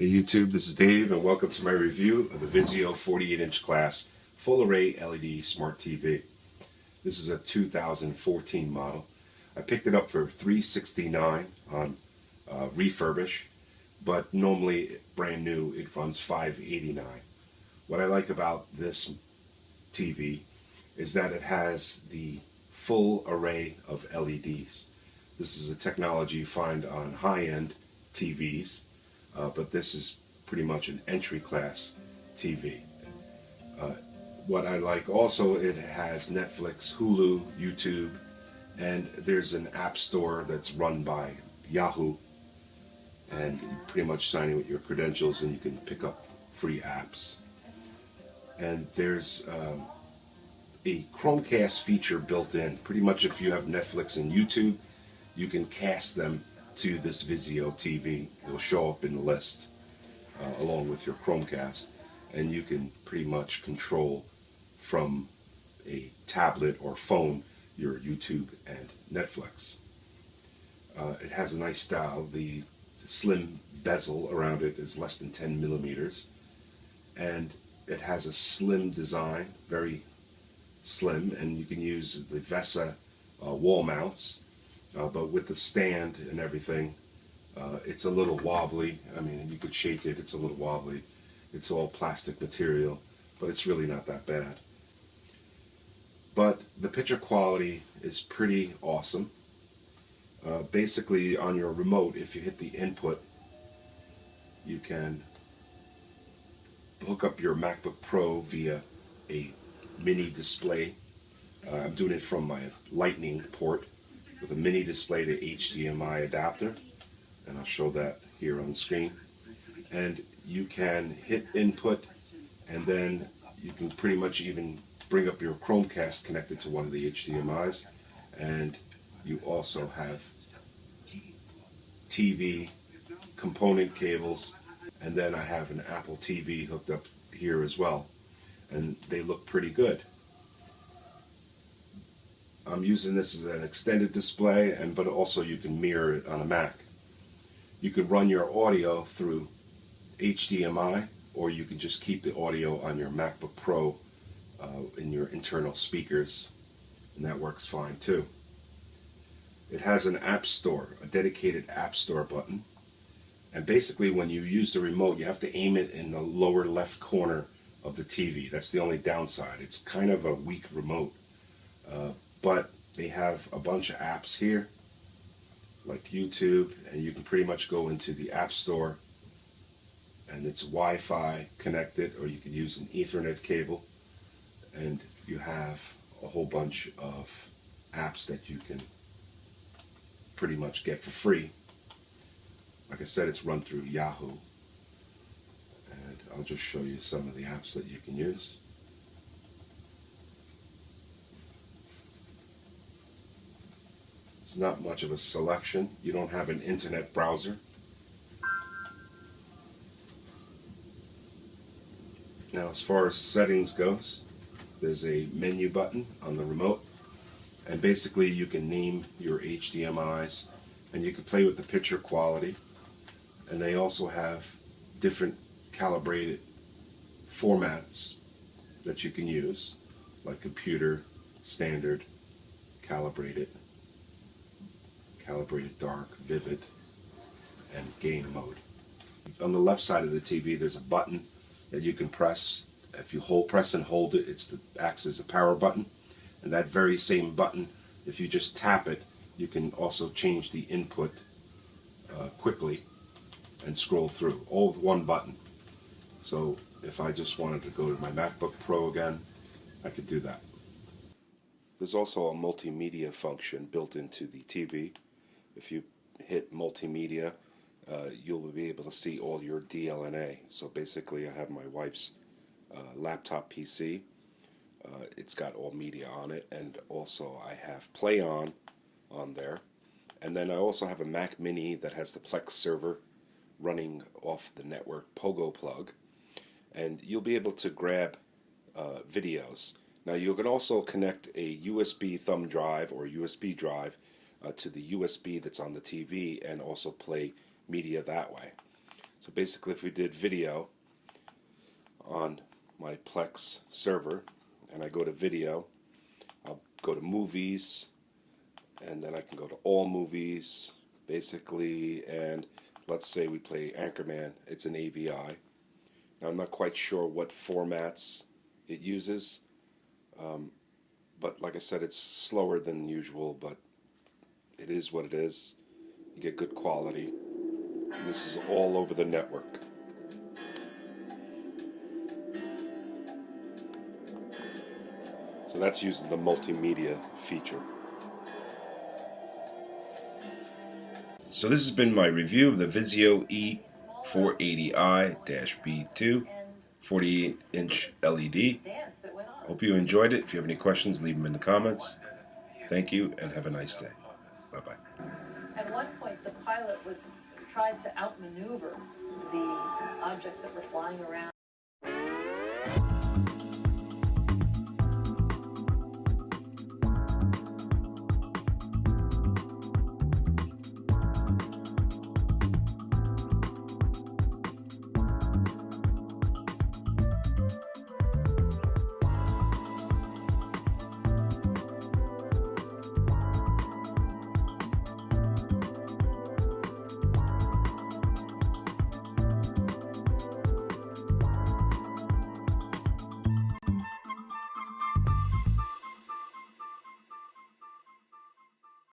Hey YouTube, this is Dave and welcome to my review of the Vizio 48-inch class full array LED smart TV. This is a 2014 model. I picked it up for $369 on refurbish, but normally brand new it runs $589. What I like about this TV is that it has the full array of LEDs. This is a technology you find on high-end TVs. But this is pretty much an entry class TV. What I like also, it has Netflix, Hulu, YouTube, and there's an app store that's run by Yahoo, and you pretty much sign in with your credentials and you can pick up free apps. And there's a Chromecast feature built in. Pretty much if you have Netflix and YouTube, you can cast them to this Vizio TV. It'll show up in the list along with your Chromecast, and you can pretty much control from a tablet or phone your YouTube and Netflix. It has a nice style. The slim bezel around it is less than 10 millimeters, and it has a slim design, very slim, and you can use the VESA wall mounts. But with the stand and everything, it's a little wobbly. I mean, you could shake it, it's a little wobbly. It's all plastic material, but it's really not that bad. But the picture quality is pretty awesome. Basically, on your remote, if you hit the input, you can hook up your MacBook Pro via a mini display. I'm doing it from my Lightning port, with a mini display to HDMI adapter, and I'll show that here on the screen. And you can hit input, and then you can pretty much even bring up your Chromecast connected to one of the HDMIs, and you also have TV component cables, and then I have an Apple TV hooked up here as well, and they look pretty good. I'm using this as an extended display, but also you can mirror it on a Mac. You can run your audio through HDMI, or you can just keep the audio on your MacBook Pro in your internal speakers, and that works fine too. It has an app store, a dedicated app store button, and basically when you use the remote you have to aim it in the lower left corner of the TV. That's the only downside. It's kind of a weak remote. But they have a bunch of apps here, like YouTube, and you can pretty much go into the App Store, and it's Wi-Fi connected, or you can use an Ethernet cable, and you have a whole bunch of apps that you can pretty much get for free. Like I said, it's run through Yahoo, and I'll just show you some of the apps that you can use. It's not much of a selection. You don't have an internet browser. Now, as far as settings goes, there's a menu button on the remote, and basically you can name your HDMIs, and you can play with the picture quality, and they also have different calibrated formats that you can use, like computer, standard, calibrated dark, vivid, and game mode. On the left side of the TV there's a button that you can press. If you press and hold it, it acts as a power button, and that very same button, if you just tap it, you can also change the input quickly and scroll through, all with one button. So if I just wanted to go to my MacBook Pro again, I could do that. There's also a multimedia function built into the TV. If you hit multimedia, you'll be able to see all your DLNA. So basically I have my wife's laptop PC. It's got all media on it, and also I have Play On there. And then I also have a Mac Mini that has the Plex server running off the network Pogo plug. And you'll be able to grab videos. Now you can also connect a USB thumb drive or USB drive to the USB that's on the TV and also play media that way. So basically, if we did video on my Plex server, and I go to video, I'll go to movies, and then I can go to all movies, basically, and let's say we play Anchorman. It's an AVI. Now, I'm not quite sure what formats it uses, but like I said, it's slower than usual, but it is what it is. You get good quality. And this is all over the network. So that's using the multimedia feature. So this has been my review of the Vizio E480i B2 48-inch LED. Hope you enjoyed it. If you have any questions, leave them in the comments. Thank you, and have a nice day. Bye-bye. At one point, the pilot tried to outmaneuver the objects that were flying around.